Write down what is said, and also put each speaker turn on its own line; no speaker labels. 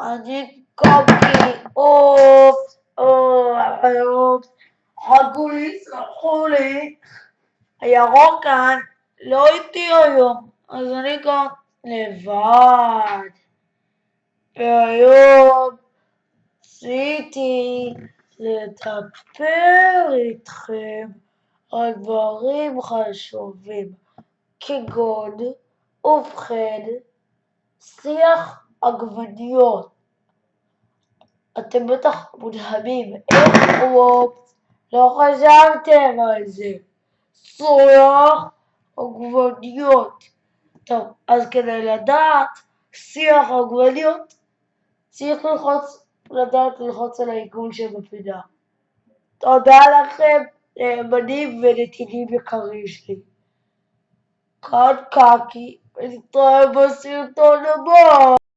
אני קוקי, אופס, אופס, חגולי, סלחו לי, הירוק כאן לא איתי היום, אז אני גם לבד. והיום רציתי לדבר איתכם על דברים חשובים, כגון, ובכן, שיח עגבניות. אתם בטח מודהמים, איך לא חשבתם על זה? שיח עגבניות. טוב, אז כדי לדעת שיח עגבניות, צריך לדעת ללחוץ על העיגול שבפינה. תודה לכם, נאמנים ונתינים יקרים שלי. כאן קקי, ונתראה בסרטון הבא.